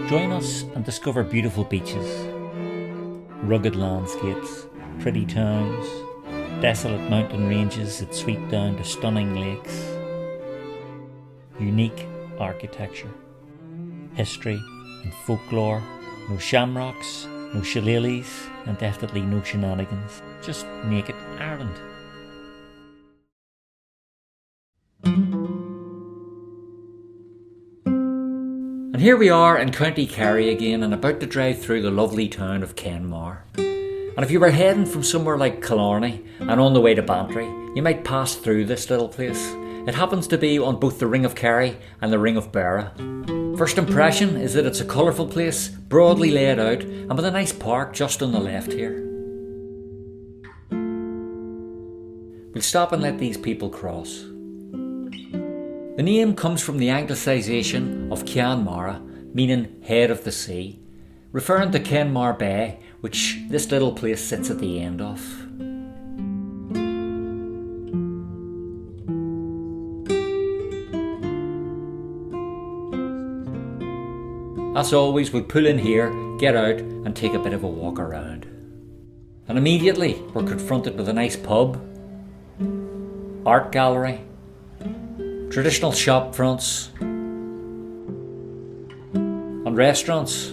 Join us and discover beautiful beaches, rugged landscapes, pretty towns, desolate mountain ranges that sweep down to stunning lakes, unique architecture, history and folklore, no shamrocks, no shillelaghs, and definitely no shenanigans, just naked Ireland. And here we are in County Kerry again, and about to drive through the lovely town of Kenmare. And if you were heading from somewhere like Killarney and on the way to Bantry, you might pass through this little place. It happens to be on both the Ring of Kerry and the Ring of Beara. First impression is that it's a colourful place, broadly laid out, and with a nice park just on the left here. We'll stop and let these people cross. The name comes from the anglicisation of Ceann Mara, meaning head of the sea, referring to Kenmare Bay, which this little place sits at the end of. As always, we'll pull in here, get out and take a bit of a walk around. And immediately we're confronted with a nice pub, art gallery, traditional shop fronts and restaurants.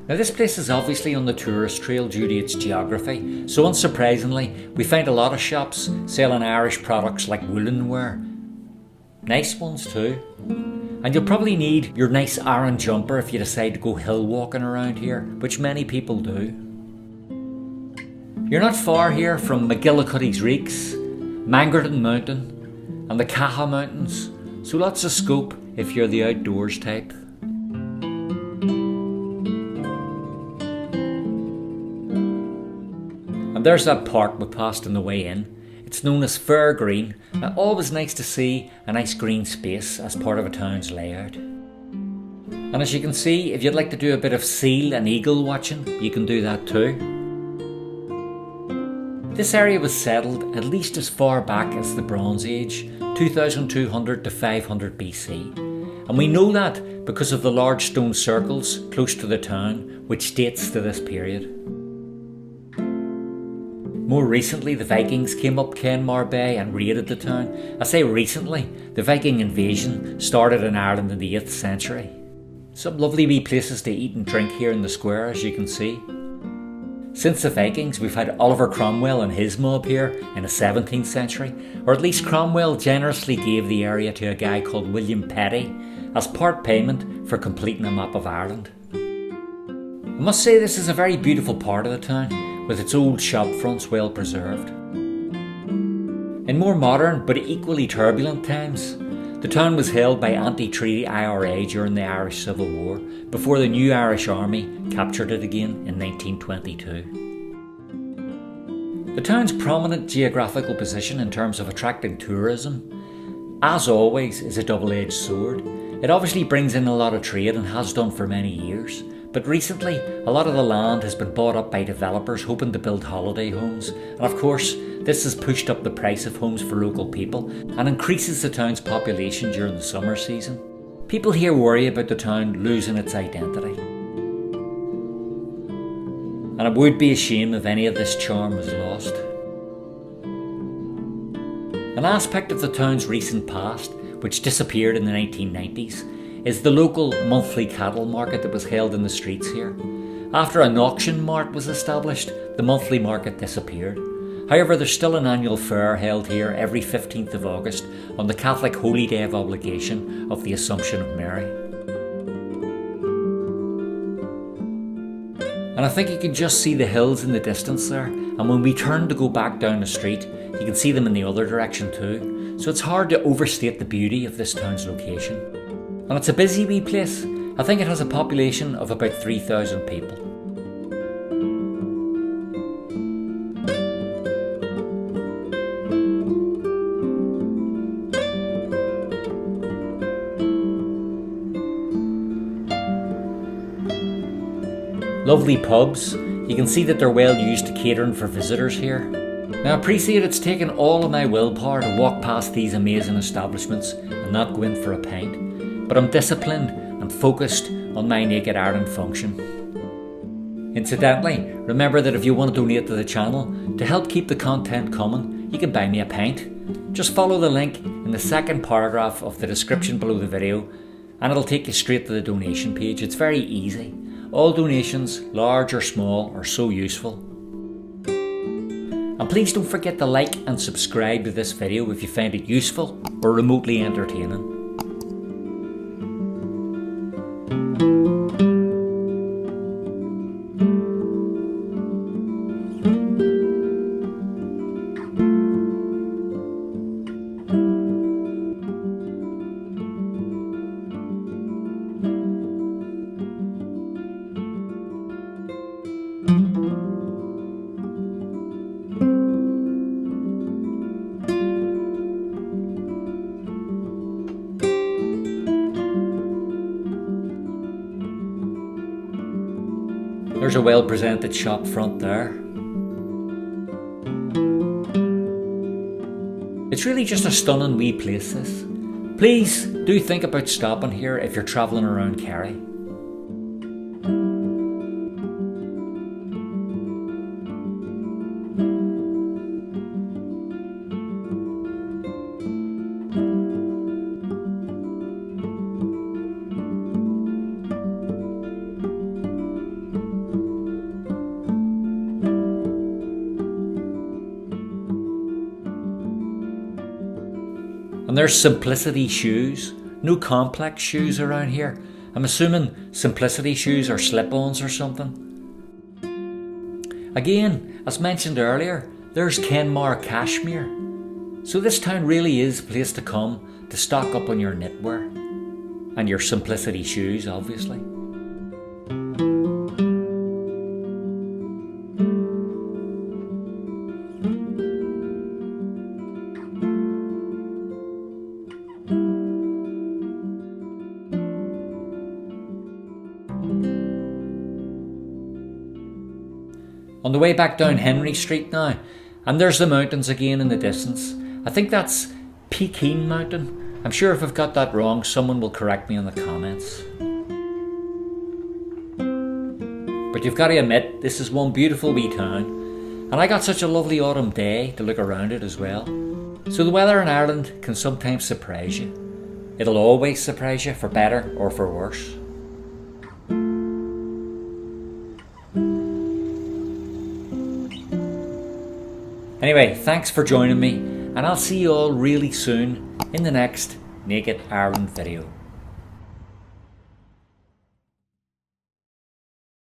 Now this place is obviously on the tourist trail due to its geography, so unsurprisingly we find a lot of shops selling Irish products like woolen wear. Nice ones too. And you'll probably need your nice Aran jumper if you decide to go hill walking around here, which many people do. You're not far here from MacGillycuddy's Reeks, Mangerton Mountain and the Caha mountains, so lots of scope if you're the outdoors type. And there's that park we passed on the way in. It's known as Fair Green, and always nice to see a nice green space as part of a town's layout. And as you can see, if you'd like to do a bit of seal and eagle watching, you can do that too. This area was settled at least as far back as the Bronze Age, 2200 to 500 BC. And we know that because of the large stone circles close to the town, which dates to this period. More recently, the Vikings came up Kenmare Bay and raided the town. I say recently, the Viking invasion started in Ireland in the 8th century. Some lovely wee places to eat and drink here in the square, as you can see. Since the Vikings, we've had Oliver Cromwell and his mob here in the 17th century, or at least Cromwell generously gave the area to a guy called William Petty as part payment for completing a map of Ireland. I must say this is a very beautiful part of the town, with its old shop fronts well preserved. In more modern but equally turbulent times, the town was held by anti-treaty IRA during the Irish Civil War, before the new Irish Army captured it again in 1922. The town's prominent geographical position in terms of attracting tourism, as always, is a double-edged sword. It obviously brings in a lot of trade and has done for many years, but recently a lot of the land has been bought up by developers hoping to build holiday homes, and of course this has pushed up the price of homes for local people and increases the town's population during the summer season. People here worry about the town losing its identity. And it would be a shame if any of this charm was lost. An aspect of the town's recent past, which disappeared in the 1990s, is the local monthly cattle market that was held in the streets here. After an auction mart was established, the monthly market disappeared. However, there's still an annual fair held here every 15th of August on the Catholic Holy Day of Obligation of the Assumption of Mary. And I think you can just see the hills in the distance there, and when we turn to go back down the street, you can see them in the other direction too, so it's hard to overstate the beauty of this town's location. And it's a busy wee place. I think it has a population of about 3,000 people. Lovely pubs. You can see that they're well used to catering for visitors here. Now I appreciate it's taken all of my willpower to walk past these amazing establishments and not go in for a pint, but I'm disciplined and focused on my Naked Ireland function. Incidentally, remember that if you want to donate to the channel to help keep the content coming, you can buy me a pint. Just follow the link in the second paragraph of the description below the video and it'll take you straight to the donation page. It's very easy. All donations, large or small, are so useful. And please don't forget to like and subscribe to this video if you find it useful or remotely entertaining. There's a well-presented shop front there. It's really just a stunning wee place, this. Please do think about stopping here if you're travelling around Kerry. And there's Simplicity shoes. No complex shoes around here. I'm assuming Simplicity shoes are slip-ons or something. Again, as mentioned earlier, there's Kenmare cashmere. So this town really is a place to come to stock up on your knitwear. And your Simplicity shoes, obviously. On the way back down Henry Street now, and there's the mountains again in the distance. I think that's Pekin Mountain. I'm sure if I've got that wrong, someone will correct me in the comments. But you've got to admit, this is one beautiful wee town, and I got such a lovely autumn day to look around it as well. So the weather in Ireland can sometimes surprise you. It'll always surprise you, for better or for worse. Anyway, thanks for joining me, and I'll see you all really soon in the next Naked Ireland video.